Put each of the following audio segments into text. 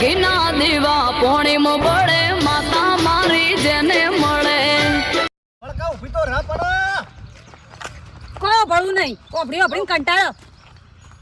ઘીના દીવા પોણીમ બળે માતા મારી જેને મળે બળકા ઊભી તો રહ પડો કોઈ ભળું નહીં ઓભળી કંટાળો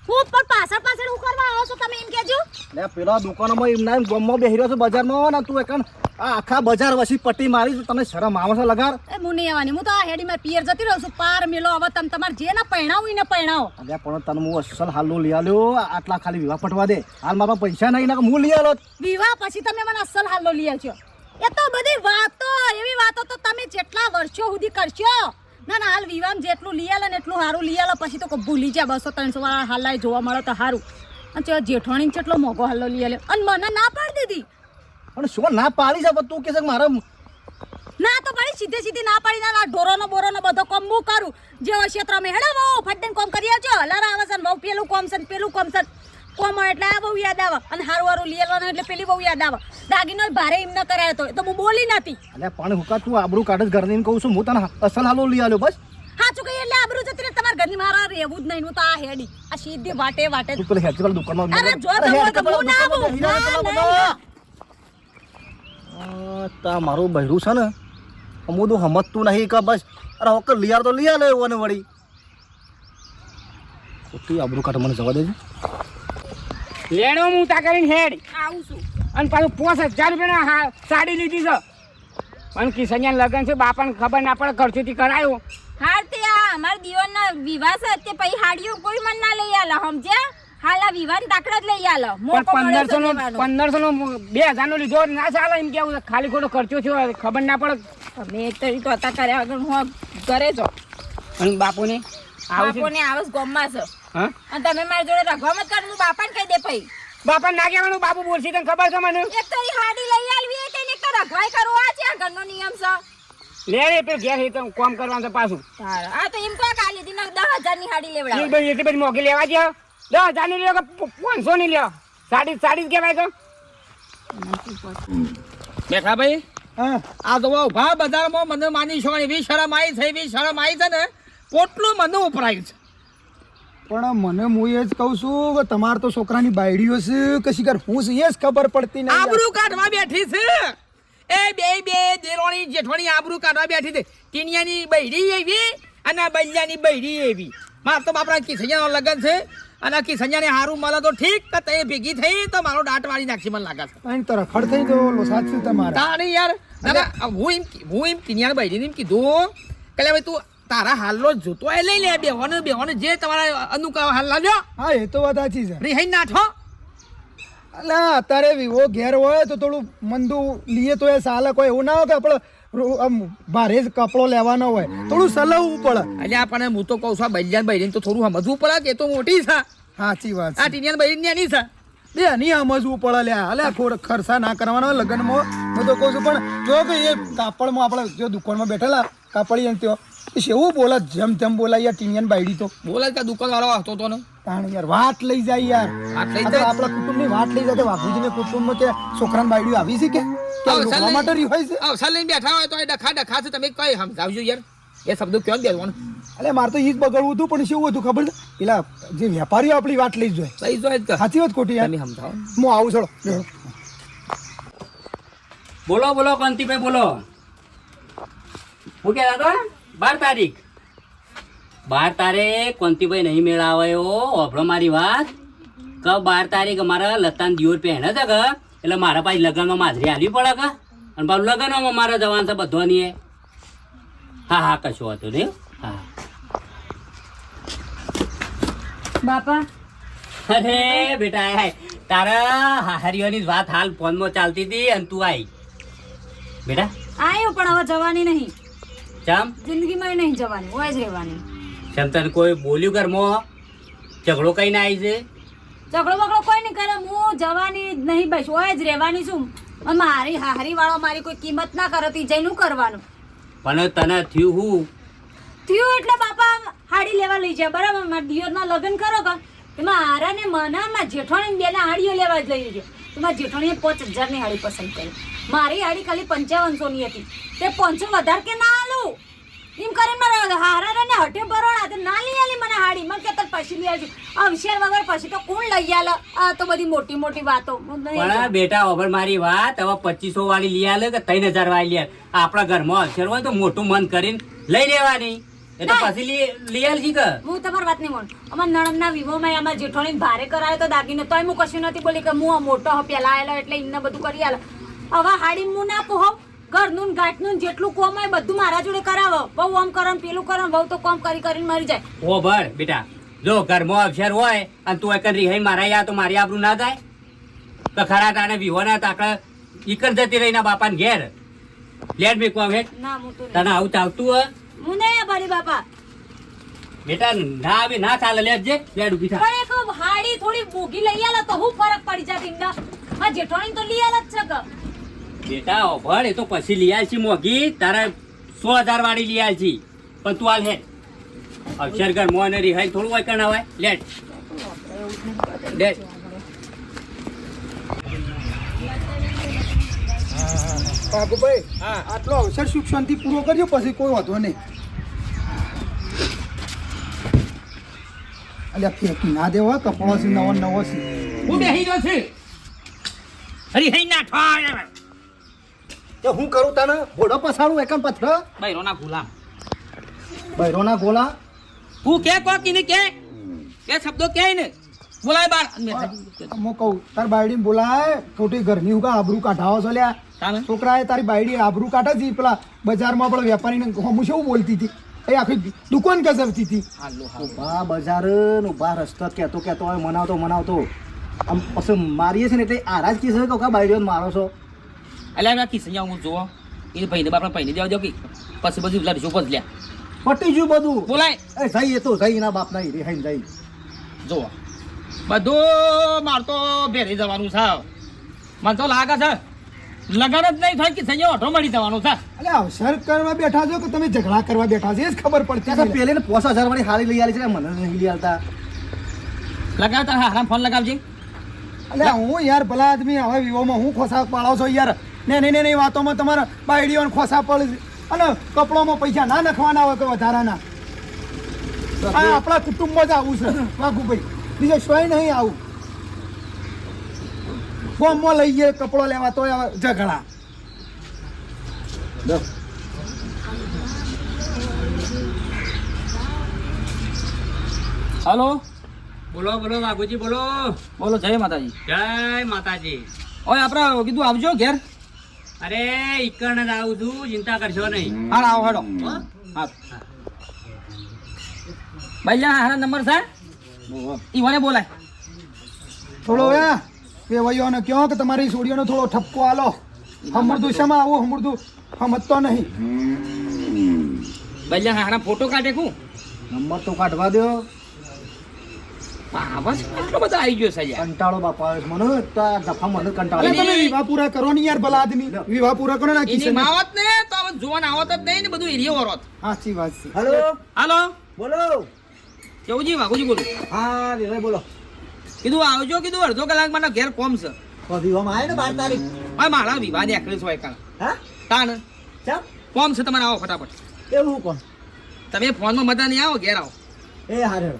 હું પણ પાછળ હું કરવા આવો છો તમે એમ કહેજો લે પેલા દુકાનોમાં એમના ગમમાં બેહી રહ્યો છે બજારમાં ને તું એકન આ આખા બજાર વસી પટ્ટી મારી તો તમને શરમ આવે છે લગાર એ હું નહીં આવવાની હું તો આ હેડી માં પિયર જતી રહું છું પાર મેલો હવે તમે તમારે જે ના પહેણાવું એને પહેણાવો અલ્યા પણ તને હું અસલ હાલો લઈ આલ્યો આટલા ખાલી વિવાહ પટવા દે હાલ મારા પૈસા નહીં ને હું લઈ આલો વિવાહ પછી તમે મને અસલ હાલો લઈ આવજો એ તો બધી વાતો એવી વાતો તો તમે જેટલા વર્ષો સુધી કરશો ના હાલ વિવાહ જેટલું લઈ આલે ને એટલું સારું લઈ આલો પછી તો કોઈ ભૂલી જાય 200-300 વાળા હાલાય જોવા મળે તો સારું અને જેઠવાણી જેટલો મોંઘો હાલો લઈ આલ્યો અને મને ના પાડી દીધી પણ શું ના પાડી છે તું કે છે મારા ના તો પાડી સીધે ના પાડી ના ઢોરોનો બોરોનો બધો કોમ હું કરું જે ક્ષેત્રમાં હેડો બહુ ફટદન કોમ કરી આવજો હલારા આવે છે બહુ પેલું કોમ છે પેલું કોમ છે કોમ એટલે આ બહુ યાદ આવે અને હારું લઈ આવવાનું એટલે પેલી બહુ યાદ આવે દાગીનો ભારે એમ ન કરાયો તો હું બોલી નથી અલ્યા પણ હુકા તું આબરૂ કાઢ જ ઘરની કહું છું હું તને અસલ હાલો લઈ આલ્યો બસ હાચું કઈ એટલે આબરૂ જતી રહે તમારા ઘરની મારા રહેવું જ નહીં હું તો આ હેડી આ સીધી વાટે તું પેલા હેડ પેલા દુકાનમાં અરે જો તો હું ના આવું તા મારું બહેરું છે ને હું તો સમજતું નહીં કે બસ અરે હોકર લઈ તો લઈ આલે એવો વળી ખોટી આબરૂ કાઢ મને જવા દેજે લેણો હું તા કરીને હેડ આવું છું અને પાછું 5000 રૂપિયા સાડી લીધી છે પણ કિશન્યા લગન છે બાપાને ખબર ના પડે ખર્ચોથી કરાયો હાર તે આ અમાર દીવાનના વિવાહ છે તે પછી હાડીઓ કોઈ મન ના લઈ આલા સમજ્યા હાલા વિવાહ દાખલા જ લઈ આલો પણ 1500 નો 2000 નો લીધો ના ચાલે એમ કેવું ખાલી ખોટો ખર્ચો થયો ખબર ના પડે તમે એક તરી તો હતા કર્યા વગર હું ઘરે છો અને બાપુને બાપોને આવસ ગમમાં છે હા અને તમે મારી જોડે રઘવા મત કર હું બાપાને કહી દે પછી બાપા ના કહેવાનું બાપુ બોલશે તને ખબર છે મને એક તરી હાડી લઈ આલવી એટલે એક તો રઘવાઈ કરવો આ છે આ ઘરનો નિયમ છે લે રે પેલ ઘેર હે તો કામ કરવાનું છે પાછું આ તો એમ કહો કાલી દી 10000 ની હાડી લેવડાવ એ ભાઈ એટલી બધી મોંઘી લેવા દે 10000 ની લ્યો કે 500 ની લ્યો સાડી જ કહેવાય તો બેઠા ભાઈ આ તો ઉભા બજારમાં મને માની છો એવી શરમ આવી છે ને પોટલું મને ઉપરાય છે પણ મને હું એ જ કહું છું કે તમારે તો છોકરાની બાયડીઓ છે કશી કર હું છે એ જ ખબર પડતી નહીં આબરૂ કાઢવા બેઠી છે એ બે દેરોણી જેઠોણી આબરૂ કાઢવા બેઠી છે ટીનિયાની બૈડી એવી અને બૈયાની બૈડી એવી માર તો બાપરા કિસૈયાનો લગન છે અને કિસૈયાને હારું મળે તો ઠીક કે તે ભેગી થઈ તો મારો દાંત વાળી નાખી મને લાગે છે અહીં તો રખડ થઈ તો લોસાદ છે તમારા તાણી યાર હું એમ ટીનિયાની બૈડીને એમ કીધું કે ભાઈ તું તારા હાલનો જોતો એ લઈ લે બેહોને જે તમારા અનુકા હાલ લાવ્યો હા એ તો વાત સાચી છે રિહાઈ નાઠો અલા અત્યારે વિવો ઘેર હોય તો થોડું મંદુ લીએ તો એ સાલે કોઈ એવું ના હોય કે આપણે આમ ભારે જ કપડો લેવાનો હોય થોડું સલાવવું પડે અલ્યા પણ હું તો કહું છું બૈયાન બૈરીને તો થોડું સમજવું પડે કે તો મોટી છે સાચી વાત આ ટીનિયાન બૈરીને નાની છે બે નહીં સમજવું પડે લ્યા અલ્યા ખર્ચા ના કરવાનો લગ્નમાં હું તો કહું છું પણ જો કે એ કાપડમાં આપણે જો દુકાનમાં બેઠેલા કાપડી એમ ત્યો એવું બોલે જેમ તેમ બોલાય યાર ટીનિયન બાયડી તો બોલે કે દુકાન વાળો હતો તો ને તાણ યાર વાત લઈ જાય યાર વાત લઈ જાય આપણા કુટુંબની વાત લઈ જાય વાઘુજીને કુટુંબમાં કે છોકરાની બાયડી આવી છે કે રોકવા માટે રિવાય છે અવસર લઈને બેઠા હોય તો એ ડખા છે તમે કઈ સમજાવજો યાર એ શબ્દો ક્યાં બેસવાનું અલે મારે તો ઈ જ બગડવું હતું પણ શું હતું ખબર છે પેલા જે વેપારીઓ આપણી વાત લઈ જાય સહી જોઈએ જ સાચી વાત ખોટી યાર તમે સમજાવો હું આવું છોડો બોલો કાંતિભાઈ બોલો હું કહેતા હતા 12 તારીખ 12 તારીખ કાંતિભાઈ નહીં મેળાવ્યો ઓભળો મારી વાત કે 12 તારીખ અમારા લતાન દિયોર પહેણે છે કે એટલે મારા પાસે લગ્નમાં માજરી હાલવી પડે કે અને પાછું લગ્નમાં મારે જવાનું છે બધોની હા કશું હતું નહીં હા બાપા અરે બેટા તારા હાહરીઓની વાત હાલ ફોનમાં ચાલતી હતી અને તું આવી બેટા આયો પણ હવે જવાની નહીં ચમ જિંદગીમાં નહીં જવાની હોય જ રહેવાની ચમ તને કોઈ બોલ્યું ઘરમાં ઝઘડો કઈ ના આવી છે ઝઘડો બગડો કોઈ નહીં કરે હું જવાની જ નહીં બસ હોય જ રહેવાની છું મારી હાહરી વાળો મારી કોઈ કિંમત ના કરે તો જઈનું કરવાનું પણ તને થયું હું થયું એટલે બાપા હાડી લેવા લઈ જાય બરાબર મારા દિયોરના લગ્ન કરો કે એમાં હારા ને મનામાં જેઠાણી બે હાડીઓ લેવા જ લઈ જાય તો મારા જેઠાણીએ 5000 ની હાડી પસંદ કરી મારી હાડી ખાલી 5500 ની હતી તે 500 વધારે કે ના આલું એમ કરીને મારે હારા ને હટે ભરવાના તે ના લઈ આલી મને હાડી મને કે તર પછી લઈ આવજો અવસર વગર પછી તો કોણ લઈ આલે આ તો બધી મોટી મોટી વાતો પણ બેટા ઓભર મારી વાત હવે 2500 વાળી લઈ આલે કે 3000 વાળી લઈ આલે આપણા ઘરમાં અક્ષર હોય તો મોટું મન કરીને લઈ લેવાની એ તો પછી લઈ આલ છી કે હું તમારી વાત નહીં મોન અમાર નણંદના વિવોમાં અમાર જેઠોણીને ભારે કરાયો તો દાગીનો તોય હું કશું નથી બોલી કે હું આ મોટો પેલા આવેલો એટલે એમને બધું કરી આલે હવે હાડી હું ના પોહાવ ઘરનું ને ગાંઠનું ને જેટલું કોમ હોય બધું મારા જોડે કરાવો બહુ આમ કરો ને પેલું કરો બહુ તો કોમ કરી કરીને મરી જાય ઓભર બેટા જો ઘરમાં અક્ષર હોય અને તું એકન રિહાઈ મારા યા તો મારી આબરૂ ના થાય તો ખરા તાને વિહોના તાકડા ઈકર જતી રહીના બાપાને ઘેર લેટ મેકવા વેટ ના હું તો તને આવું ચાવતું હોય હું નહીં ભરી બાપા બેટા ના આવે ના ચાલે લેટ જે લેટ ઉભી થા પણ એક હાડી થોડી મોંઘી લઈ આલે તો હું ફરક પડી જાય ઇંગા આ જેઠોણી તો લઈ આલે જ છે કે બેટા ઓભર એ તો પછી લઈ આલ છી મોગી તારા 100,000 વાળી લઈ આલ છી પણ તું હાલ હેડ અક્ષર ઘર મોને રિહાઈ થોડું હોય કણ હોય લેટ લેટ બાબુભાઈ આટલો અવસર સુખ શાંતિ પૂરો કરજો પછી કોઈ વાંધો નહીં અલ્યા ફેંકી ના દેવા કપડો છે નવો નવો છે હું બેહી ગયો છે અરે હઈ ના ઠાય તો હું કરું તને ઘોડો પસાડું એકમ પથર બૈરોના ગુલામ બૈરોના ગોલા તું કે કો કીને કે શબ્દો કે ને બોલાય બાર હું કહું તાર બાયડી બોલાય ખોટી ઘરની હું આબરૂ કાઢાવો છો લ્યા છોકરાએ તારી બાયડી આબરૂ કાઢે છે પેલા બજારમાં આપણે વેપારીને હું શું બોલતી હતી એ આખી દુકાન ગજવતી હતી ઉભા બજાર ને ઉભા રસ્તા કહેતો કહેતો હોય મનાવતો આમ પછી મારીએ છે ને એટલે આરાજ કી છે કે બાયડીઓ મારો છો અલ્યા મેં કિસૈયા હું જોવો એ ભાઈને બાપને પૈને દેવા દો કે પછી બધું લડશું બદલ્યા પટી ગયું બધું બોલાય એ જઈ એ તો જઈ એના બાપ ના રિહાઈ જઈ જોવો બધું માર તો ભેરી જવાનું છે મને તો લાગે છે લગન જ નહીં થાય કે સંયો ઓઢો મળી જવાનું છે એટલે અવસર કરવા બેઠા છો કે તમે ઝઘડા કરવા બેઠા છો એ જ ખબર પડતી ત્યાં પેલે ને 5000 વાળી હારી લઈ આલી છે મને નહીં લઈ આલતા લગાવ તારા હારામ ફોન લગાવજે એટલે હું યાર ભલા આદમી હવે વિવોમાં હું ખોસા પાડો છો યાર ને વાતોમાં તમારા બાયડીઓને ખોસા પડે અને કપડોમાં પૈસા ના નાખવાના હોય કે વધારાના આ આપણા કુટુંબમાં જ આવું છે વાઘુભાઈ બીજો શોય નહીં આવું ગોમમાં લઈ જઈએ કપડો લેવા તો ઝઘડા હલો બોલો બોલો બાબુજી બોલો બોલો જય માતાજી જય માતાજી ઓય આપણે કીધું આવજો ઘેર અરે ઈકણ જ આવું છું ચિંતા કરશો નહીં હા આવો હેડો હા ભાઈ હારા નંબર છે ઈ મને બોલાય થોડો વેવાઈઓને કહો કે તમારી સોડીઓનો થોડો ઠપકો આલો હમરદું શેમાં આવું હમરદું સમજતો નહીં ભાઈ હારા ફોટો કાઢે કું નંબર તો કાઢવા દો આવાજ એટલો બધો આવી ગયો છે યાર કંટાળો બાપા મને તો આ દફા મને અરે કંટાળો તમે વિવાહ પૂરા કરો ને યાર ભલા આદમી વિવાહ પૂરા કરો ને એની કિશન માવત ને તો હવે જોવાન આવત જ નહીં ને બધું એરિયો વરોત સાચી વાત છે હેલો હાલો બોલો કેવુંજી વાઘુજી બોલું હા રે બોલો કીધું આવજો કીધું અડધો કલાક મને ઘેર કોમ છે વિવામાં આવે ને 12 તારીખ હા મારા વિવાહ ને આખરે હોય કાલ હા તાન ચાલ કોમ છે તમારે આવો ફટાફટ એવું કોણ તમે ફોનમાં મજા નહીં આવો ઘેર આવો એ હારે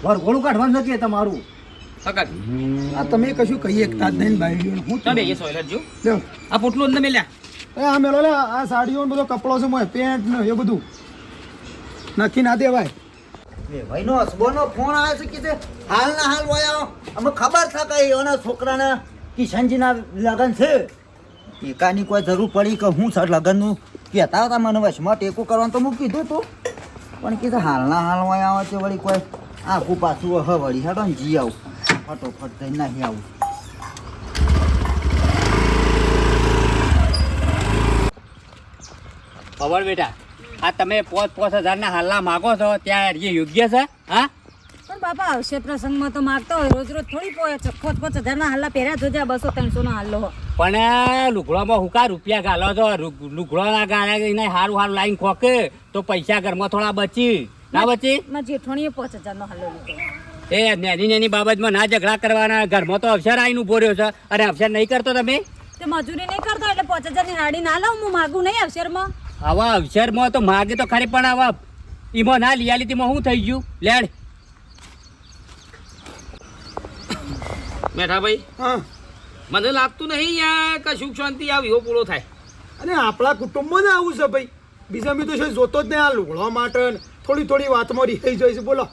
વરઘોડું કાઢવાનું છે કે તમારું હકર આ તમે કશું કહી એકતા જ નહીં બાયડીઓને હું તમે એ સોયલર જો લ્યો આ પોટલું અંદર મેલ્યા એ આ મેલો લે આ સાડીઓ બધો કપડો છે મોય પેન્ટ ને એ બધું નાખી ના દેવાય એ ભાઈનો હસબોનો ફોન આવે છે કે છે હાલ ના હાલ વયા અમે ખબર છે કે એના છોકરાના કિશનજીના લગન છે એકાની કોઈ જરૂર પડી કે હું સર લગનનું કહેતા હતા મને વશમાં ટેકો કરવાનું તો હું કીધું તું પણ કીધું હાલના હાલ વયા આવે છે વળી કોઈ આખું પાછું હ વળી હેડો ને જી આવું ફટોફટ જઈને નહીં આવું ખબર બેટા આ તમે 5,000 ના હાલના માગો છો ત્યાં એ યોગ્ય છે હા પણ બાપા આવશે પ્રસંગમાં તો માગતો હોય રોજ રોજ થોડી પોય 5,000 ના હાલ્લા પહેર્યા જોજા 200-300 નો હાલ્લો પણ લુગડોમાં હુકા રૂપિયા ગાલો છો લુગડોના ગાળે એને હારું હારું લાઈન ખોકે તો પૈસા ઘરમાં થોડા બચી ના બચી માં જેઠોણીએ 5,000 નો હાલ્લો લીધો એ નેની બાબતમાં ના ઝઘડા કરવાના ઘરમાં તો અવસર આવીને ઉભો રહ્યો છે અને અવસર નહીં કરતો તમે તે મજૂરી નહીં કરતો એટલે 5,000 ની હાડી ના લાવ હું માગું નહીં અવસરમાં આવા અવસરમાં તો માગે તો ખરી પણ આવા ઈમો ના લઈ આલી તેમાં શું થઈ ગયું લેડ મેઠા ભાઈ હા મને લાગતું નહીં યાર કે સુખ શાંતિ આ વિવો પૂરો થાય. અને આપણા કુટુંબમાં જ આવું છે ભાઈ. બીજા મેં તો છે જોતો જ નહીં આ લુગડો માટે ને થોડી વાતમાં રીહાઈ જાય છે. બોલો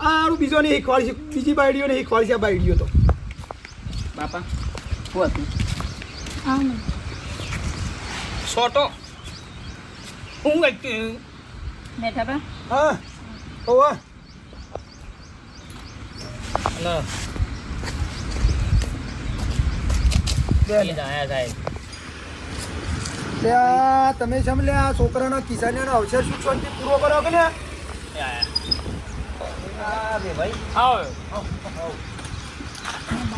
આ આરું બીજો નહીં શીખવાડ છે, બીજી બાયડીઓ નહીં શીખવાડ છે. આ બાયડીઓ તો બાપા શું હતું સોટો હું વાંચ્યું બેઠા બા હા ઓવા લ્યા તમે સમ લે આ છોકરાનો કિસાનનો અવસર શું શાંતિ પૂરો કરો કે ને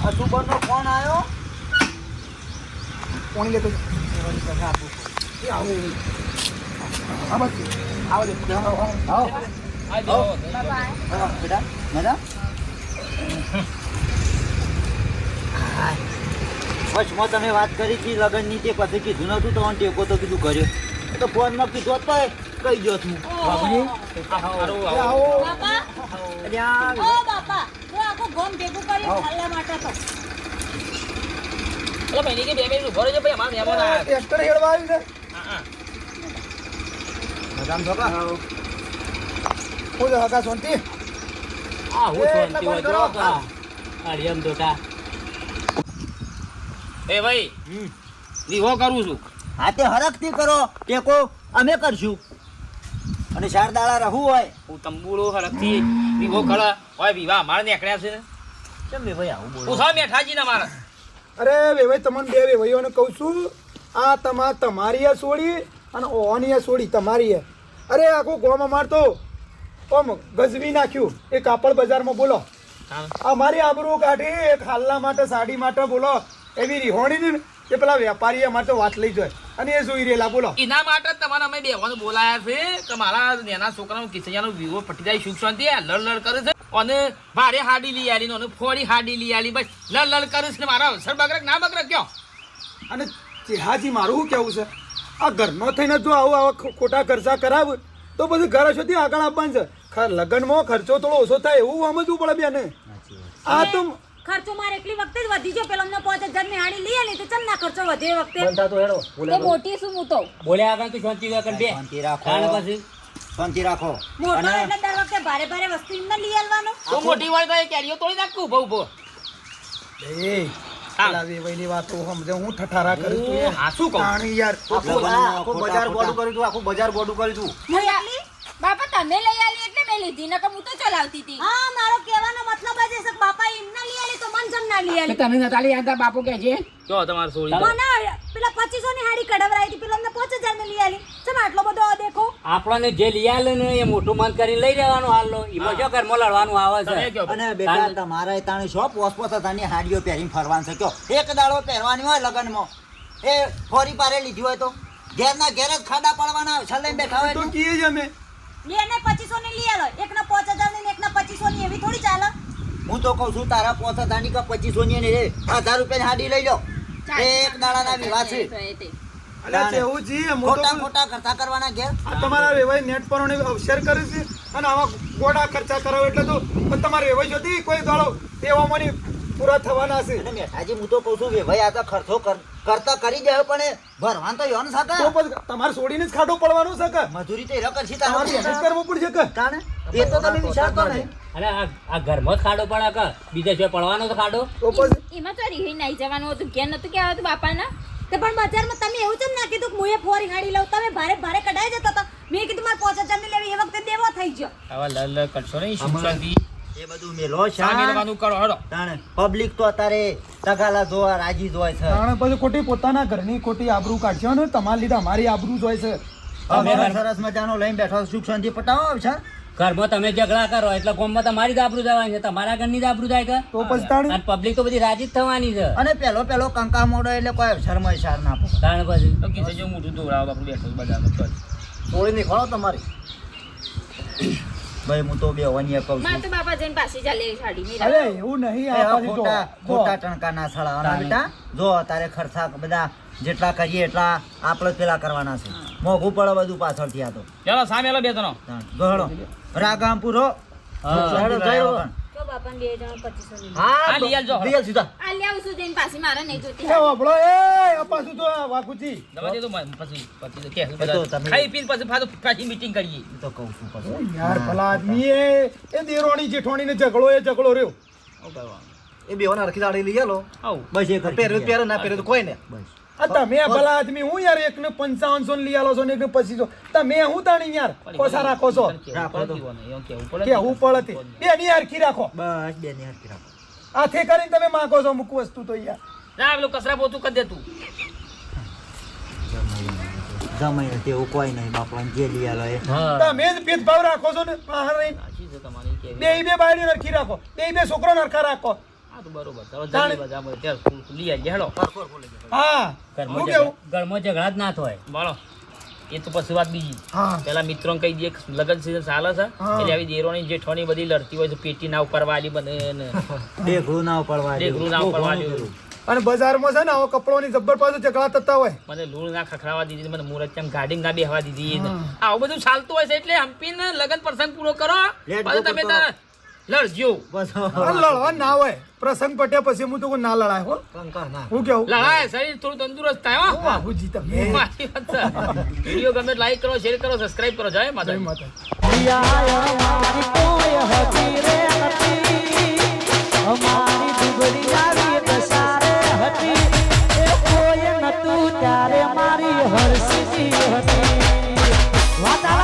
અસુબરનો ફોન આવ્યો. કોણ લેતો એ આવો હા બસ આવો દે બેટા મજા વચમાં તમે વાત કરી હતી લગ્નની તે પછી કીધું નતું તો ટેકો તો કીધું કર્યો તો ફોનમાં કીધું તો કઈ ગયો છું આવો બાપા ઓ બાપા હું આખું ગોમ ભેગું કરી ખાલ્લા માટે તો ભાઈ કે 2 મિનિટ ઉભો રહેજો ભાઈ અમારા મહેમાન આયા. ટ્રેક્ટર હેડવા આવ્યું છે. મજામાં છો કા? હું તો હકા શાંતિ આ હું શાંતિ હોય જો કા અડિયમ દોટા એ ભાઈ વિવો કરું છું. હા તે હરખથી કરો ટેકો અમે કરશું અને 4 દાડા રહું હોય હું તંબુરો હરખથી વિવો કળા હોય વિવાહ અમારે નીકળ્યા છે ને કેમ બે ભાઈ આવું બોલો પૂછા મેઠાજી ને મારા અરે વેવાઈ તમને બે વેવાઈઓને કહું છું આ તમારી આ સોડી અને ઓની આ સોડી તમારી હે. અરે આખું ગોમ અમારતો ઓમ ગજવી નાખ્યું એ કાપડ બજારમાં. બોલો અમારી આબરૂ કાઢી એક હાલના માટે સાડી માટે બોલો એવી રીહોણી ને એ પેલા વેપારી અમારે તો વાત લઈ જાય અને એ જોઈ રહેલા. બોલો એના માટે જ તમારે અમે બેવાનું બોલાયા છે કે મારા નાના છોકરાનો કિસૈયાનો વિવો પટી જાય સુખ શાંતિ લડ કરે છે અને ભારે હાડી લઈ આલી ને ફોડી હાડી લઈ આલી બસ લડ કરે છે ને મારા અવસર બગડક ના બગડક કયો. અને ચેહાજી મારું શું કહેવું છે આ ઘરનો થઈને જો આવા ખોટા ખર્ચા કરાવ તો પછી ઘર હશોથી આગળ આપવાનું છે. લગ્નમાં ખર્ચો થોડો ઓછો થાય એવું સમજવું પડે બેને. આ તો ખર્ચો મારે એકલી વખતે જ વધી ગયો. પેલા અમને 5000 ની હાડી લઈ આલી તો ચમ ના ખર્ચો વધે એ વખતે બનતા તો હેડો તે મોટી શું હું તો બોલ્યા આગળ તું શાંતિ કર બે શાંતિ રાખો તાણ પછી શાંતિ રાખો મોટો અને એટલે દર વખતે ભારે ભારે વસ્તુ એમને લઈ આલવાનો. તો મોટી હોય તો એ કેરીઓ તોડી નાખું ઉભો ઉભો. એ પેલા વેવાઈની વાતો સમજે હું ઠઠારા કરું છું યાર. હા શું કહું તાણી યાર આખું બજાર બોડું કર્યું તું આખું બજાર બોડું કર્યું તું હું એકલી? બાપા તમે લઈ આલી એટલે મેં લીધી નકર હું તો ચલાવતી હતી હા મારો કહેવાનો મતલબ જ છે કે બાપા એમને લઈ આલી તો મન જમ ના લઈ આલી. તમે નતા લઈ આવતા બાપુ કે છે જો તમારે સોળી મને પેલા 2500 ની હાડી કઢવરાઈ હતી પેલા અમને 5000 ની લઈ આલી. ચમ આટલો બધો આ દેખો આપણને જે લઈ આલે ને એ મોટું મન કરીને લઈ રહેવાનું હાલો એમાં શું ઘરમાં લડવાનું આવે તમે છે કયો અને બેટા તમારા તાણે શો પોસ તાની હાડીઓ પહેરીને ફરવાનું છે કયો એક દાડો પહેરવાની હોય લગનમાં એ ફોરી પારે લીધી હોય તો ઘેરના ઘેર જ ખાડા પાડવાના છલ્લે બેઠા હોય તો ને. કીએ જ અમે બેને 2500 ની લઈ આલો. એકના 5000 ની ને એકના 2500 ની એવી થોડી ચાલે. હું તો કહું છું તારા પોસ તાની કા 2500 ની ને 1000 રૂપિયાની હાડી લઈ લો એક દાડાના વિવાહ છે અલ્યા કેવું છે ખોટા ખોટા ખર્ચા કરવાના ઘેર આ તમારા વેવાઈ નેટ પર અવસર કરે છે અને આવા ગોડા ખર્ચા કરાવો એટલે તો પણ તમારે વેવાઈ જોતી કોઈ દાડો તેવામાં પૂરા થવાના છે. અને મેઠાજી હું તો કહું છું ભાઈ આ તો ખર્ચો કરતા કરી દે પણ એ ભરવાન તો યોન તો સાકા પછી તમારે છોડીને જ ખાટો પડવાનો છે કે મજૂરી તો એ કરશી તમારે તારા મહેનત કરવું પડશે કે તાણે એ તો તમે વિચારતો નહીં અરે આ ઘરમાં જ ખાડો પડે કે બીજા છે પડવાનો તો ખાડો તો પછી એમાં તો રીહી નહીં જવાનું હતું ઘેર નતું કે આવતું બાપાના તે પણ બજારમાં તમે એવું ચમ ના કીધું કે હું એ ફોરી હાડી લઉં. તમે ભારે ભારે કઢાઈ જતો તો મેં કીધું મારે 5000 ની લેવી એ વખતે દેવો થઈ ગયો. આવા લડ કરશો નહીં સુખ શાંતિ એ બધું મેલો સામે લેવાનું કરો હડો. તાણે પબ્લિક તો અત્યારે તગાલા જોવા રાજી જ હોય છે કારણ પછી ખોટી પોતાના ઘરની ખોટી આબરૂ કાઢશો ને તમારા લીધે અમારી આબરૂ જ હોય છે. અમે સરસ મજાનો લઈને બેઠો સુખ શાંતિ પટાવો છે ઘરમાં તમે ઝઘડા કરો એટલે ગામમાં તમારી જ આબરૂ જવાની છે તમારા ઘરની જ આબરૂ જાય કે તો પછી તાણી અને પબ્લિક તો બધી રાજી જ થવાની છે અને પેલો કંકા મોડો એટલે કોઈ શરમય શાર ના પડે તાણ પછી તો કીધું જો મોઢું ધોવડાવો આપણે બેઠો બજારમાં તો થોડી નહીં ખોળો તમારી ભાઈ હું તો બે વન્ય કહું માં છું તો બાપા જઈને પાછી ચાલે એ સાડી ની અરે એવું નહીં એ આ હવે પછી જો, ખોટા ટણકા ના સળાવવાના બેટા જો તારે ખર્ચા બધા જેટલા કરીએ એટલા આપણે જ પેલા કરવાના છે મોઘું પડે બધું પાછળથી આ તો ચાલો સામે લો બે જણો ગહડો રાગામ પૂરો હા. તો બાપાને 2 જણ 2500 લીધું. હા લઈ આવજો સીધા આ લેવું છું જઈને પાછી મારે નહીં જોતી એ વાપડો એ અપાસું તો આ વાકુજી દવા દે તો પછી કે એ તો બધા તમે- ખાઈ પીને પછી પાછી મીટિંગ કરીએ એ તો કહું છું પછી યાર ભલા આદમી એ દેરોણી જેઠોણીને ઝઘડો રહ્યો એ બેવાના રખી દાડી લઈ આલો આવ બસ એક પહેરે ના પહેરે તો કોઈ ને બસ આ તમે ભલા આદમી હું યાર એકને 5500 લઈ આલો છો ને એકને 2500 તમે હું તાણી યાર કોસા રાખો છો રાખો તો. કેવું પડે તે બેની હરખી રાખો બસ બે ની હરખી રાખો હાથે કરીને તમે માંગો છો અમુક વસ્તુ તો યાર ના પેલું કચરા પોતું કરી દે તું જમાઈ તેવું કોઈ નહીં બાપડા જે લઈ આલો એ તમે જ ભેદભાવ રાખો છો ને બહાર રહીને. સાચી છે તમારી કે બે બાયડી હરખી રાખો બે છોકરો હરખા રાખો હા તો બરોબર ચાલો જલ્દી બધા અમે ત્યાં લઈ આવીએ હેડો હા હું કેવું ઘરમાં ઝઘડા જ ના થાય બોલો એ તો પછી વાત બીજી હા પેલા મિત્રોને કહી દઈએ કે લગન સીઝન ચાલે છે હા. એટલે આવી દેરોની જેઠોની બધી લડતી હોય તો પેટી ના ઉપરવા આલી બને ને દેખરું ના પડવા દેખરું ના ઉપરવા આલ્યું. અને બજારમાં છે ને આવો કપડોની જબ્બર પાછું ઝઘડા થતા હોય મને લૂણ ના ખખડાવા દીધી મને મુરત તેમ ગાડી ના બેહવા દીધી ને આવું બધું ચાલતું હોય છે એટલે હંપીને લગન પ્રસંગ પૂરો કરો Let go પછી તમે કરતો. તાર લડજો બસ આ લડવા ના હોય પ્રસંગ પટ્યા પછી હું તો કોઈ ના લડાય હો કંકર ના હું કેવું લડાય શરીર થોડું તંદુરસ્ત થાય હો બાબુજી તમે મારી વાત છે. વિડીયો ગમે લાઈક કરો શેર કરો સબસ્ક્રાઇબ કરો જય માતા જય માતા ત્યારે મારી હરસી હતી વાતાવરણ